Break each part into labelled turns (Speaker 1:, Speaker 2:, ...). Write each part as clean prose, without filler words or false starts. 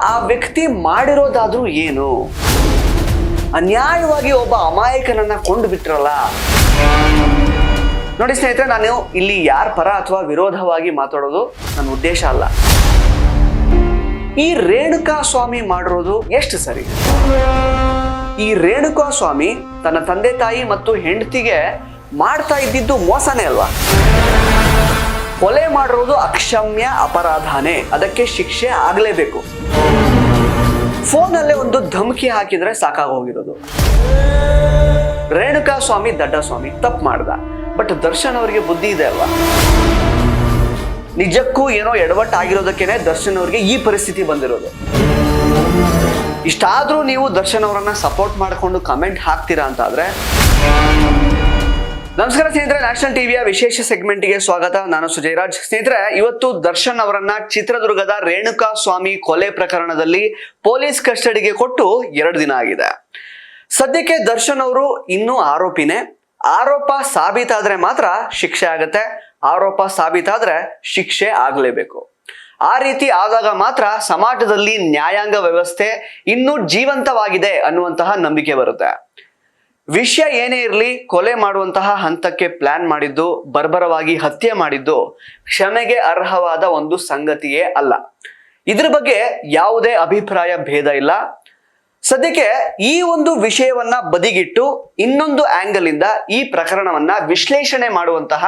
Speaker 1: ಆ ವ್ಯಕ್ತಿ ಮಾಡಿರೋದಾದ್ರೂ ಏನು? ಅನ್ಯಾಯವಾಗಿ ಒಬ್ಬ ಅಮಾಯಕನನ್ನ ಕೊಂದು ಬಿಟ್ರಲ್ಲ. ನೋಡಿ ಸ್ನೇಹಿತರೆ, ನಾನು ಇಲ್ಲಿ ಯಾರ ಪರ ಅಥವಾ ವಿರೋಧವಾಗಿ ಮಾತಾಡೋದು ನನ್ನ ಉದ್ದೇಶ ಅಲ್ಲ. ಈ ರೇಣುಕಾ ಸ್ವಾಮಿ ಮಾಡಿರೋದು ಎಷ್ಟು ಸರಿ? ಈ ರೇಣುಕಾ ಸ್ವಾಮಿ ತನ್ನ ತಂದೆ ತಾಯಿ ಮತ್ತು ಹೆಂಡತಿಗೆ ಮಾಡ್ತಾ ಇದ್ದಿದ್ದು ಮೋಸನೇ ಅಲ್ವಾ? ಕೊಲೆ ಮಾಡಿರೋದು ಅಕ್ಷಮ್ಯ ಅಪರಾಧನೇ, ಅದಕ್ಕೆ ಶಿಕ್ಷೆ ಆಗ್ಲೇಬೇಕು. ಫೋನಲ್ಲೇ ಒಂದು ಧಮಕಿ ಹಾಕಿದ್ರೆ ಸಾಕಾಗೋಗಿರೋದು. ರೇಣುಕಾ ಸ್ವಾಮಿ ದಡ್ಡ ಸ್ವಾಮಿ ತಪ್ಪು ಮಾಡ್ದ, ಬಟ್ ದರ್ಶನ್ ಅವರಿಗೆ ಬುದ್ಧಿ ಇದೆ ಅಲ್ವಾ? ನಿಜಕ್ಕೂ ಏನೋ ಎಡವಟ್ಟಾಗಿರೋದಕ್ಕೇನೆ ದರ್ಶನ್ ಅವರಿಗೆ ಈ ಪರಿಸ್ಥಿತಿ ಬಂದಿರೋದು. ಇಷ್ಟಾದ್ರೂ ನೀವು ದರ್ಶನ್ ಅವರನ್ನ ಸಪೋರ್ಟ್ ಮಾಡಿಕೊಂಡು ಕಮೆಂಟ್ ಹಾಕ್ತೀರಾ ಅಂತ ಆದ್ರೆ. ನಮಸ್ಕಾರ ಸ್ನೇಹಿತರೆ, ನ್ಯಾಷನಲ್ ಟಿವಿಯ ವಿಶೇಷ ಸೆಗ್ಮೆಂಟ್ಗೆ ಸ್ವಾಗತ. ನಾನು ಸುಜಯ್ ರಾಜ್. ಸ್ನೇಹಿತರೆ, ಇವತ್ತು ದರ್ಶನ್ ಅವರನ್ನ ಚಿತ್ರದುರ್ಗದ ರೇಣುಕಾ ಸ್ವಾಮಿ ಕೊಲೆ ಪ್ರಕರಣದಲ್ಲಿ ಪೊಲೀಸ್ ಕಸ್ಟಡಿಗೆ ಕೊಟ್ಟು 2 ದಿನ ಆಗಿದೆ. ಸದ್ಯಕ್ಕೆ ದರ್ಶನ್ ಅವರು ಇನ್ನೂ ಆರೋಪಿನೇ. ಆರೋಪ ಸಾಬೀತಾದ್ರೆ ಮಾತ್ರ ಶಿಕ್ಷೆ ಆಗತ್ತೆ. ಆರೋಪ ಸಾಬೀತಾದ್ರೆ ಶಿಕ್ಷೆ ಆಗ್ಲೇಬೇಕು. ಆ ರೀತಿ ಆದಾಗ ಮಾತ್ರ ಸಮಾಜದಲ್ಲಿ ನ್ಯಾಯಾಂಗ ವ್ಯವಸ್ಥೆ ಇನ್ನೂ ಜೀವಂತವಾಗಿದೆ ಅನ್ನುವಂತಹ ನಂಬಿಕೆ ಬರುತ್ತೆ. ವಿಷಯ ಏನೇ ಇರಲಿ, ಕೊಲೆ ಮಾಡುವಂತಹ ಹಂತಕ್ಕೆ ಪ್ಲಾನ್ ಮಾಡಿದ್ದು, ಬರ್ಬರವಾಗಿ ಹತ್ಯೆ ಮಾಡಿದ್ದು ಕ್ಷಮೆಗೆ ಅರ್ಹವಾದ ಒಂದು ಸಂಗತಿಯೇ ಅಲ್ಲ. ಇದ್ರ ಬಗ್ಗೆ ಯಾವುದೇ ಅಭಿಪ್ರಾಯ ಭೇದ ಇಲ್ಲ. ಸದ್ಯಕ್ಕೆ ಈ ಒಂದು ವಿಷಯವನ್ನ ಬದಿಗಿಟ್ಟು ಇನ್ನೊಂದು ಆಂಗಲ್ ಇಂದ ಈ ಪ್ರಕರಣವನ್ನ ವಿಶ್ಲೇಷಣೆ ಮಾಡುವಂತಹ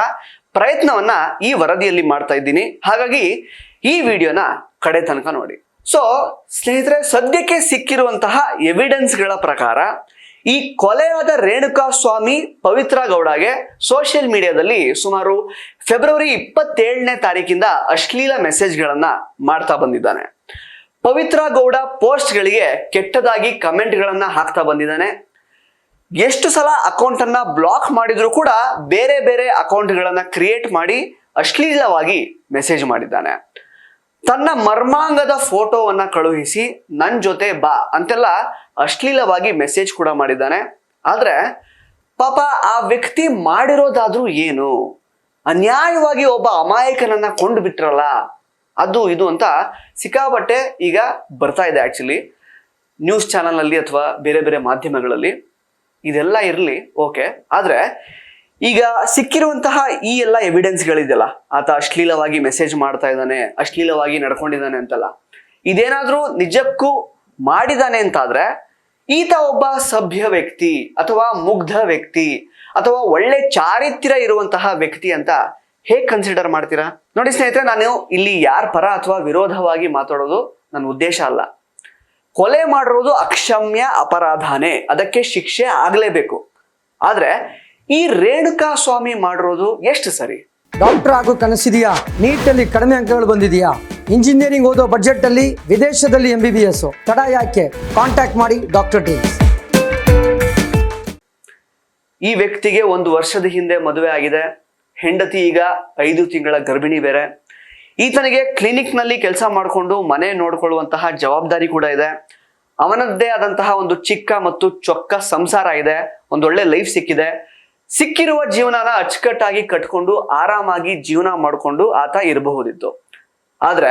Speaker 1: ಪ್ರಯತ್ನವನ್ನ ಈ ವರದಿಯಲ್ಲಿ ಮಾಡ್ತಾ ಇದ್ದೀನಿ. ಹಾಗಾಗಿ ಈ ವಿಡಿಯೋನ ಕಡೆ ತನಕ ನೋಡಿ. ಸೊ ಸ್ನೇಹಿತರೆ, ಸದ್ಯಕ್ಕೆ ಸಿಕ್ಕಿರುವಂತಹ ಎವಿಡೆನ್ಸ್ಗಳ ಪ್ರಕಾರ ಈ ಕೊಲೆಯಾದ ರೇಣುಕಾ ಸ್ವಾಮಿ ಪವಿತ್ರ ಗೌಡಗೆ ಸೋಷಿಯಲ್ ಮೀಡಿಯಾದಲ್ಲಿ ಸುಮಾರು ಫೆಬ್ರವರಿ 27ನೇ ತಾರೀಕಿಂದ ಅಶ್ಲೀಲ ಮೆಸೇಜ್ಗಳನ್ನ ಮಾಡ್ತಾ ಬಂದಿದ್ದಾನೆ. ಪವಿತ್ರ ಗೌಡ ಪೋಸ್ಟ್ಗಳಿಗೆ ಕೆಟ್ಟದಾಗಿ ಕಮೆಂಟ್ಗಳನ್ನ ಹಾಕ್ತಾ ಬಂದಿದ್ದಾನೆ. ಎಷ್ಟು ಸಲ ಅಕೌಂಟ್ ಅನ್ನ ಬ್ಲಾಕ್ ಮಾಡಿದ್ರು ಕೂಡ ಬೇರೆ ಬೇರೆ ಅಕೌಂಟ್ಗಳನ್ನ ಕ್ರಿಯೇಟ್ ಮಾಡಿ ಅಶ್ಲೀಲವಾಗಿ ಮೆಸೇಜ್ ಮಾಡಿದ್ದಾನೆ. ತನ್ನ ಮರ್ಮಾಂಗದ ಫೋಟೋವನ್ನ ಕಳುಹಿಸಿ ನನ್ ಜೊತೆ ಬಾ ಅಂತೆಲ್ಲ ಅಶ್ಲೀಲವಾಗಿ ಮೆಸೇಜ್ ಕೂಡ ಮಾಡಿದ್ದಾನೆ. ಆದ್ರೆ ಪಾಪ ಆ ವ್ಯಕ್ತಿ ಮಾಡಿರೋದಾದ್ರೂ ಏನು? ಅನ್ಯಾಯವಾಗಿ ಒಬ್ಬ ಅಮಾಯಕನನ್ನ ಕೊಂದು ಬಿಟ್ರಲ್ಲ, ಅದು ಇದು ಅಂತ ಸಿಕ್ಕಾಪಟ್ಟೆ ಈಗ ಬರ್ತಾ ಇದೆ. ಆಕ್ಚುಲಿ ನ್ಯೂಸ್ ಚಾನಲ್ ಅಲ್ಲಿ ಅಥವಾ ಬೇರೆ ಬೇರೆ ಮಾಧ್ಯಮಗಳಲ್ಲಿ ಇದೆಲ್ಲ ಇರಲಿ, ಓಕೆ. ಆದ್ರೆ ಈಗ ಸಿಕ್ಕಿರುವಂತಹ ಈ ಎಲ್ಲ ಎವಿಡೆನ್ಸ್ಗಳಿದೆಯಲ್ಲ, ಆತ ಅಶ್ಲೀಲವಾಗಿ ಮೆಸೇಜ್ ಮಾಡ್ತಾ ಇದ್ದಾನೆ, ಅಶ್ಲೀಲವಾಗಿ ನಡ್ಕೊಂಡಿದ್ದಾನೆ ಅಂತಲ್ಲ, ಇದೇನಾದ್ರೂ ನಿಜಕ್ಕೂ ಮಾಡಿದಾನೆ ಅಂತಾದ್ರೆ ಈತ ಒಬ್ಬ ಸಭ್ಯ ವ್ಯಕ್ತಿ ಅಥವಾ ಮುಗ್ಧ ವ್ಯಕ್ತಿ ಅಥವಾ ಒಳ್ಳೆ ಚಾರಿತ್ರ್ಯ ಇರುವಂತಹ ವ್ಯಕ್ತಿ ಅಂತ ಹೇಗ್ ಕನ್ಸಿಡರ್ ಮಾಡ್ತೀರಾ? ನೋಡಿ ಸ್ನೇಹಿತರೆ, ನಾನು ಇಲ್ಲಿ ಯಾರ ಪರ ಅಥವಾ ವಿರೋಧವಾಗಿ ಮಾತಾಡೋದು ನನ್ನ ಉದ್ದೇಶ ಅಲ್ಲ. ಕೊಲೆ ಮಾಡಿರೋದು ಅಕ್ಷಮ್ಯ ಅಪರಾಧನೇ, ಅದಕ್ಕೆ ಶಿಕ್ಷೆ ಆಗ್ಲೇಬೇಕು. ಆದ್ರೆ ಈ ರೇಣುಕಾ ಸ್ವಾಮಿ ಮಾಡಿರೋದು ಎಷ್ಟು ಸರಿ?
Speaker 2: ಡಾಕ್ಟರ್ ಆಗೋ ಕನಸಿದೆಯಾ? ನೀಟಲ್ಲಿ ಕಡಿಮೆ ಅಂಕಗಳು ಬಂದಿದೆಯಾ? ಇಂಜಿನಿಯರಿಂಗ್ ಓದೋ ಬಜೆಟ್ ಅಲ್ಲಿ ವಿದೇಶದಲ್ಲಿ MBBS ತಡ ಯಾಕೆ? ಕಾಂಟ್ಯಾಕ್ಟ್ ಮಾಡಿ ಡಾಕ್ಟರ್ ಟೀಮ್ಸ್.
Speaker 1: ಈ ವ್ಯಕ್ತಿಗೆ 1 ವರ್ಷದ ಹಿಂದೆ ಮದುವೆ ಆಗಿದೆ. ಹೆಂಡತಿ ಈಗ 5 ತಿಂಗಳ ಗರ್ಭಿಣಿ ಬೇರೆ. ಈತನಿಗೆ ಕ್ಲಿನಿಕ್ ನಲ್ಲಿ ಕೆಲಸ ಮಾಡಿಕೊಂಡು ಮನೆ ನೋಡ್ಕೊಳ್ಳುವಂತಹ ಜವಾಬ್ದಾರಿ ಕೂಡ ಇದೆ. ಅವನದ್ದೇ ಆದಂತಹ ಒಂದು ಚಿಕ್ಕ ಮತ್ತು ಚೊಕ್ಕ ಸಂಸಾರ ಇದೆ. ಒಂದೊಳ್ಳೆ ಲೈಫ್ ಸಿಕ್ಕಿದೆ. ಸಿಕ್ಕಿರುವ ಜೀವನನ ಅಚ್ಚುಕಟ್ಟಾಗಿ ಕಟ್ಕೊಂಡು ಆರಾಮಾಗಿ ಜೀವನ ಮಾಡಿಕೊಂಡು ಆತ ಇರಬಹುದಿತ್ತು. ಆದ್ರೆ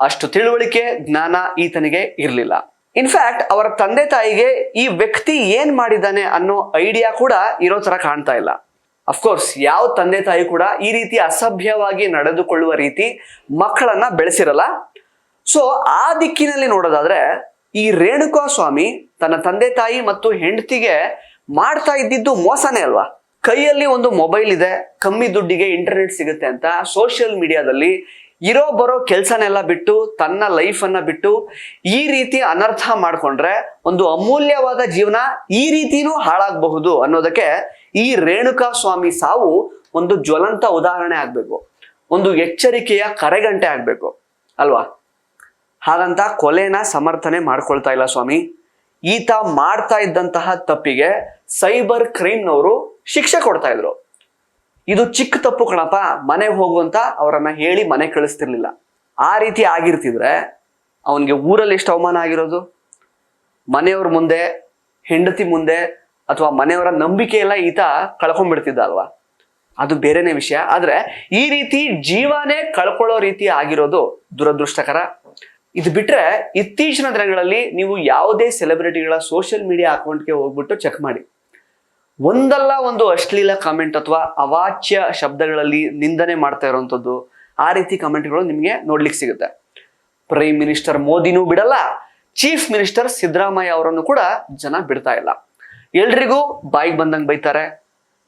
Speaker 1: ಅಷ್ಟು ತಿಳುವಳಿಕೆ ಜ್ಞಾನ ಈತನಿಗೆ ಇರಲಿಲ್ಲ. ಇನ್ಫ್ಯಾಕ್ಟ್ ಅವರ ತಂದೆ ತಾಯಿಗೆ ಈ ವ್ಯಕ್ತಿ ಏನ್ ಮಾಡಿದ್ದಾನೆ ಅನ್ನೋ ಐಡಿಯಾ ಕೂಡ ಇರೋ ತರ ಕಾಣ್ತಾ ಇಲ್ಲ. ಅಫ್ಕೋರ್ಸ್ ಯಾವ ತಂದೆ ತಾಯಿ ಕೂಡ ಈ ರೀತಿ ಅಸಭ್ಯವಾಗಿ ನಡೆದುಕೊಳ್ಳುವ ರೀತಿ ಮಕ್ಕಳನ್ನ ಬೆಳೆಸಿರಲ್ಲ. ಸೊ ಆ ದಿಕ್ಕಿನಲ್ಲಿ ನೋಡೋದಾದ್ರೆ ಈ ರೇಣುಕಾ ಸ್ವಾಮಿ ತನ್ನ ತಂದೆ ತಾಯಿ ಮತ್ತು ಹೆಂಡತಿಗೆ ಮಾಡ್ತಾ ಇದ್ದಿದ್ದು ಮೋಸನೇ ಅಲ್ವಾ? ಕೈಯಲ್ಲಿ ಒಂದು ಮೊಬೈಲ್ ಇದೆ, ಕಮ್ಮಿ ದುಡ್ಡಿಗೆ ಇಂಟರ್ನೆಟ್ ಸಿಗುತ್ತೆ ಅಂತ ಸೋಷಿಯಲ್ ಮೀಡಿಯಾದಲ್ಲಿ ಇರೋ ಬರೋ ಕೆಲಸನೆಲ್ಲ ಬಿಟ್ಟು ತನ್ನ ಲೈಫ್ ಅನ್ನ ಬಿಟ್ಟು ಈ ರೀತಿ ಅನರ್ಥ ಮಾಡ್ಕೊಂಡ್ರೆ ಒಂದು ಅಮೂಲ್ಯವಾದ ಜೀವನ ಈ ರೀತಿನೂ ಹಾಳಾಗಬಹುದು ಅನ್ನೋದಕ್ಕೆ ಈ ರೇಣುಕಾ ಸ್ವಾಮಿ ಸಾವು ಒಂದು ಜ್ವಲಂತ ಉದಾಹರಣೆ ಆಗ್ಬೇಕು, ಒಂದು ಎಚ್ಚರಿಕೆಯ ಕರೆಗಂಟೆ ಆಗ್ಬೇಕು ಅಲ್ವಾ? ಹಾಗಂತ ಕೊಲೆನ ಸಮರ್ಥನೆ ಮಾಡ್ಕೊಳ್ತಾ ಇಲ್ಲ ಸ್ವಾಮಿ. ಈತ ಮಾಡ್ತಾ ಇದ್ದಂತಹ ತಪ್ಪಿಗೆ ಸೈಬರ್ ಕ್ರೈಮ್ನವರು ಶಿಕ್ಷೆ ಕೊಡ್ತಾ ಇದ್ರು. ಇದು ಚಿಕ್ಕ ತಪ್ಪು ಕಣಪ್ಪ, ಮನೆಗೆ ಹೋಗುವಂತ ಅವರನ್ನ ಹೇಳಿ ಮನೆ ಕಳಿಸ್ತಿರ್ಲಿಲ್ಲ. ಆ ರೀತಿ ಆಗಿರ್ತಿದ್ರೆ ಅವನಿಗೆ ಊರಲ್ಲಿ ಎಷ್ಟು ಅವಮಾನ ಆಗಿರೋದು, ಮನೆಯವ್ರ ಮುಂದೆ, ಹೆಂಡತಿ ಮುಂದೆ ಅಥವಾ ಮನೆಯವರ ನಂಬಿಕೆ ಎಲ್ಲ ಈತ ಕಳ್ಕೊಂಡ್ಬಿಡ್ತಿದ್ದ ಅಲ್ವಾ? ಅದು ಬೇರೆನೇ ವಿಷಯ. ಆದ್ರೆ ಈ ರೀತಿ ಜೀವನೇ ಕಳ್ಕೊಳ್ಳೋ ರೀತಿ ಆಗಿರೋದು ದುರದೃಷ್ಟಕರ. ಇದು ಬಿಟ್ರೆ ಇತ್ತೀಚಿನ ದಿನಗಳಲ್ಲಿ ನೀವು ಯಾವುದೇ ಸೆಲೆಬ್ರಿಟಿಗಳ ಸೋಷಿಯಲ್ ಮೀಡಿಯಾ ಅಕೌಂಟ್ಗೆ ಹೋಗ್ಬಿಟ್ಟು ಚೆಕ್ ಮಾಡಿ, ಒಂದಲ್ಲ ಒಂದು ಅಶ್ಲೀಲ ಕಾಮೆಂಟ್ ಅಥವಾ ಅವಾಚ್ಯ ಶಬ್ದಗಳಲ್ಲಿ ನಿಂದನೆ ಮಾಡ್ತಾ ಇರುವಂಥದ್ದು, ಆ ರೀತಿ ಕಮೆಂಟ್ಗಳು ನಿಮಗೆ ನೋಡ್ಲಿಕ್ಕೆ ಸಿಗುತ್ತೆ. ಪ್ರೈಮ್ ಮಿನಿಸ್ಟರ್ ಮೋದಿನೂ ಬಿಡಲ್ಲ, ಚೀಫ್ ಮಿನಿಸ್ಟರ್ ಸಿದ್ದರಾಮಯ್ಯ ಅವರನ್ನು ಕೂಡ ಜನ ಬಿಡ್ತಾ ಇಲ್ಲ. ಎಲ್ರಿಗೂ ಬಾಯಿಗೆ ಬಂದಂಗೆ ಬೈತಾರೆ.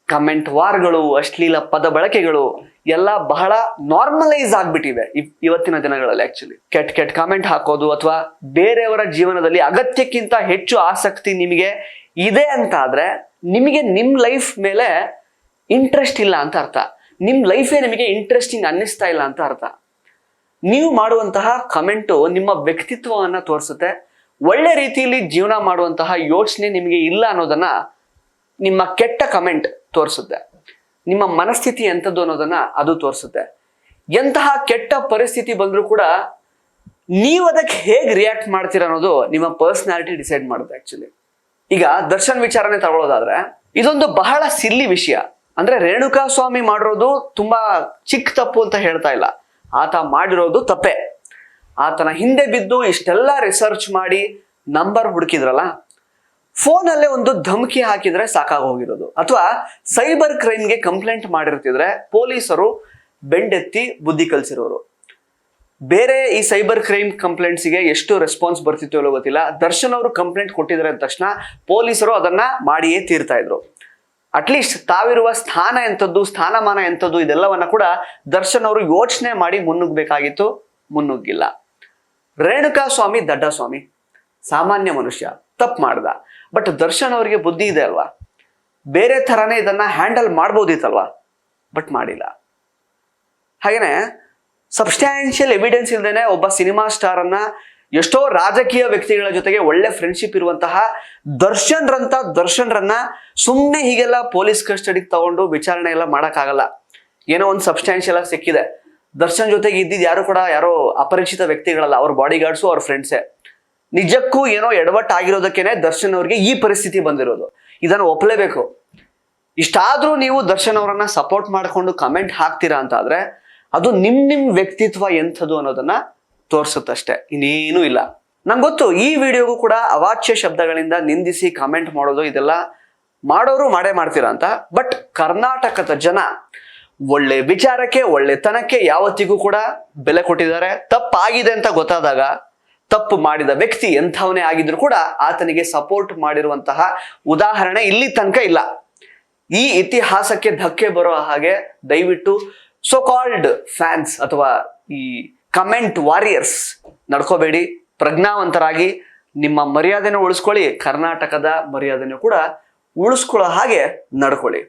Speaker 1: ಕಮೆಂಟ್ ವಾರ್ಗಳು, ಅಶ್ಲೀಲ ಪದ ಬಳಕೆಗಳು ಎಲ್ಲ ಬಹಳ ನಾರ್ಮಲೈಸ್ ಆಗ್ಬಿಟ್ಟಿವೆ ಇವತ್ತಿನ ದಿನಗಳಲ್ಲಿ. ಆಕ್ಚುಲಿ ಕೆಟ್ಟ ಕಾಮೆಂಟ್ ಹಾಕೋದು ಅಥವಾ ಬೇರೆಯವರ ಜೀವನದಲ್ಲಿ ಅಗತ್ಯಕ್ಕಿಂತ ಹೆಚ್ಚು ಆಸಕ್ತಿ ನಿಮಗೆ ಇದೆ ಅಂತ ಆದ್ರೆ ನಿಮಗೆ ನಿಮ್ ಲೈಫ್ ಮೇಲೆ ಇಂಟ್ರೆಸ್ಟ್ ಇಲ್ಲ ಅಂತ ಅರ್ಥ. ನಿಮ್ ಲೈಫೇ ನಿಮಗೆ ಇಂಟ್ರೆಸ್ಟಿಂಗ್ ಅನ್ನಿಸ್ತಾ ಇಲ್ಲ ಅಂತ ಅರ್ಥ. ನೀವು ಮಾಡುವಂತಹ ಕಮೆಂಟು ನಿಮ್ಮ ವ್ಯಕ್ತಿತ್ವವನ್ನ ತೋರಿಸುತ್ತೆ. ಒಳ್ಳೆ ರೀತಿಯಲ್ಲಿ ಜೀವನ ಮಾಡುವಂತಹ ಯೋಚನೆ ನಿಮಗೆ ಇಲ್ಲ ಅನ್ನೋದನ್ನ ನಿಮ್ಮ ಕೆಟ್ಟ ಕಮೆಂಟ್ ತೋರಿಸುತ್ತೆ. ನಿಮ್ಮ ಮನಸ್ಥಿತಿ ಎಂಥದ್ದು ಅನ್ನೋದನ್ನ ಅದು ತೋರಿಸುತ್ತೆ. ಎಂತಹ ಕೆಟ್ಟ ಪರಿಸ್ಥಿತಿ ಬಂದರೂ ಕೂಡ ನೀವು ಅದಕ್ಕೆ ಹೇಗೆ ರಿಯಾಕ್ಟ್ ಮಾಡ್ತೀರಾ ಅನ್ನೋದು ನಿಮ್ಮ ಪರ್ಸನಾಲಿಟಿ ಡಿಸೈಡ್ ಮಾಡುತ್ತೆ ಆಕ್ಚುಲಿ. ಈಗ ದರ್ಶನ್ ವಿಚಾರನೆ ತಗೊಳ್ಳೋದಾದ್ರೆ ಇದೊಂದು ಬಹಳ ಸಿಲ್ಲಿ ವಿಷಯ. ಅಂದ್ರೆ ರೇಣುಕಾ ಸ್ವಾಮಿ ಮಾಡಿರೋದು ತುಂಬಾ ಚಿಕ್ಕ ತಪ್ಪು ಅಂತ ಹೇಳ್ತಾ ಇಲ್ಲ, ಆತ ಮಾಡಿರೋದು ತಪ್ಪೆ. ಆತನ ಹಿಂದೆ ಬಿದ್ದು ಇಷ್ಟೆಲ್ಲ ರಿಸರ್ಚ್ ಮಾಡಿ ನಂಬರ್ ಹುಡುಕಿದ್ರಲ್ಲ, ಫೋನಲ್ಲೇ ಒಂದು ಧಮಕಿ ಹಾಕಿದ್ರೆ ಸಾಕಾಗಿ ಹೋಗಿರೋದು, ಅಥವಾ ಸೈಬರ್ ಕ್ರೈಮ್ಗೆ ಕಂಪ್ಲೇಂಟ್ ಮಾಡಿರ್ತಿದ್ರೆ ಪೊಲೀಸರು ಬೆಂಡೆತ್ತಿ ಬುದ್ಧಿ ಕಲಿಸಿರೋರು. ಬೇರೆ ಈ ಸೈಬರ್ ಕ್ರೈಮ್ ಕಂಪ್ಲೇಂಟ್ಸ್ಗೆ ಎಷ್ಟು ರೆಸ್ಪಾನ್ಸ್ ಬರ್ತಿತ್ತು ಅಲ್ಲೋ ಗೊತ್ತಿಲ್ಲ. ದರ್ಶನ್ ಅವರು ಕಂಪ್ಲೇಂಟ್ ಕೊಟ್ಟಿದ್ದಾರೆ ಅಂದ ತಕ್ಷಣ ಪೊಲೀಸರು ಅದನ್ನ ಮಾಡಿಯೇ ತೀರ್ತಾ ಇದ್ರು. ಅಟ್ಲೀಸ್ಟ್ ತಾವಿರುವ ಸ್ಥಾನ ಎಂಥದ್ದು, ಸ್ಥಾನಮಾನ ಎಂಥದ್ದು, ಇದೆಲ್ಲವನ್ನ ಕೂಡ ದರ್ಶನ್ ಅವರು ಯೋಚನೆ ಮಾಡಿ ಮುನ್ನುಗ್ಬೇಕಾಗಿತ್ತು, ಮುನ್ನುಗ್ಗಿಲ್ಲ. ರೇಣುಕಾ ಸ್ವಾಮಿ ದಡ್ಡ ಸ್ವಾಮಿ, ಸಾಮಾನ್ಯ ಮನುಷ್ಯ, ತಪ್ಪು ಮಾಡ್ದ. ಬಟ್ ದರ್ಶನ್ ಅವರಿಗೆ ಬುದ್ಧಿ ಇದೆ ಅಲ್ವಾ, ಬೇರೆ ಥರನೇ ಇದನ್ನ ಹ್ಯಾಂಡಲ್ ಮಾಡ್ಬೋದಿತ್ತಲ್ವಾ, ಬಟ್ ಮಾಡಿಲ್ಲ. ಹಾಗೇನೆ ಸಬ್ಸ್ಟ್ಯಾನ್ಷಿಯಲ್ ಎವಿಡೆನ್ಸ್ ಇಲ್ದೇನೆ ಒಬ್ಬ ಸಿನಿಮಾ ಸ್ಟಾರ್ ಅನ್ನ, ಎಷ್ಟೋ ರಾಜಕೀಯ ವ್ಯಕ್ತಿಗಳ ಜೊತೆಗೆ ಒಳ್ಳೆ ಫ್ರೆಂಡ್ಶಿಪ್ ಇರುವಂತಹ ದರ್ಶನ್ರನ್ನ ಸುಮ್ಮನೆ ಹೀಗೆಲ್ಲ ಪೊಲೀಸ್ ಕಸ್ಟಡಿಗೆ ತಗೊಂಡು ವಿಚಾರಣೆ ಎಲ್ಲ ಮಾಡೋಕ್ಕಾಗಲ್ಲ. ಏನೋ ಒಂದು ಸಬ್ಸ್ಟ್ಯಾನ್ಷಿಯಲ್ ಆಗಿ ಸಿಕ್ಕಿದೆ. ದರ್ಶನ್ ಜೊತೆಗೆ ಇದ್ದಿದ್ದು ಯಾರೋ ಅಪರಿಚಿತ ವ್ಯಕ್ತಿಗಳಲ್ಲ, ಅವ್ರ ಬಾಡಿ ಗಾರ್ಡ್ಸು ಅವ್ರ ಫ್ರೆಂಡ್ಸೇ. ನಿಜಕ್ಕೂ ಏನೋ ಎಡವಟ್ಟಾಗಿರೋದಕ್ಕೇನೆ ದರ್ಶನ್ ಅವರಿಗೆ ಈ ಪರಿಸ್ಥಿತಿ ಬಂದಿರೋದು. ಇದನ್ನು ಒಪ್ಪಲೇಬೇಕು. ಇಷ್ಟಾದ್ರೂ ನೀವು ದರ್ಶನ್ ಅವರನ್ನ ಸಪೋರ್ಟ್ ಮಾಡಿಕೊಂಡು ಕಮೆಂಟ್ ಹಾಕ್ತೀರಾ ಅಂತ ಆದ್ರೆ ಅದು ನಿಮ್ ವ್ಯಕ್ತಿತ್ವ ಎಂಥದ್ದು ಅನ್ನೋದನ್ನ ತೋರಿಸುತ್ತಷ್ಟೇ, ಇನ್ನೇನು ಇಲ್ಲ. ನಂಗೆ ಗೊತ್ತು ಈ ವಿಡಿಯೋಗೂ ಕೂಡ ಅವಾಚ್ಯ ಶಬ್ದಗಳಿಂದ ನಿಂದಿಸಿ ಕಮೆಂಟ್ ಮಾಡೋದು ಇದೆಲ್ಲ ಮಾಡೋರು ಮಾಡೇ ಮಾಡ್ತೀರಾ ಅಂತ. ಬಟ್ ಕರ್ನಾಟಕದ ಜನ ಒಳ್ಳೆ ವಿಚಾರಕ್ಕೆ, ಒಳ್ಳೆತನಕ್ಕೆ ಯಾವತ್ತಿಗೂ ಕೂಡ ಬೆಲೆ ಕೊಟ್ಟಿದ್ದಾರೆ. ತಪ್ಪಾಗಿದೆ ಅಂತ ಗೊತ್ತಾದಾಗ ತಪ್ಪು ಮಾಡಿದ ವ್ಯಕ್ತಿ ಎಂಥವನೇ ಆಗಿದ್ರು ಕೂಡ ಆತನಿಗೆ ಸಪೋರ್ಟ್ ಮಾಡಿರುವಂತಹ ಉದಾಹರಣೆ ಇಲ್ಲಿ ತನಕ ಇಲ್ಲ. ಈ ಇತಿಹಾಸಕ್ಕೆ ಧಕ್ಕೆ ಬರೋ ಹಾಗೆ ದಯವಿಟ್ಟು ಸೋ ಕಾಲ್ಡ್ ಫ್ಯಾನ್ಸ್ ಅಥವಾ ಈ ಕಮೆಂಟ್ ವಾರಿಯರ್ಸ್ ನಡ್ಕೋಬೇಡಿ. ಪ್ರಜ್ಞಾವಂತರಾಗಿ ನಿಮ್ಮ ಮರ್ಯಾದೆನೂ ಉಳಿಸ್ಕೊಳ್ಳಿ, ಕರ್ನಾಟಕದ ಮರ್ಯಾದೆನೂ ಕೂಡ ಉಳಿಸ್ಕೊಳ್ಳೋ ಹಾಗೆ ನಡ್ಕೊಳ್ಳಿ.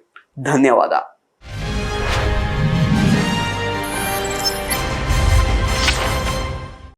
Speaker 1: ಧನ್ಯವಾದ.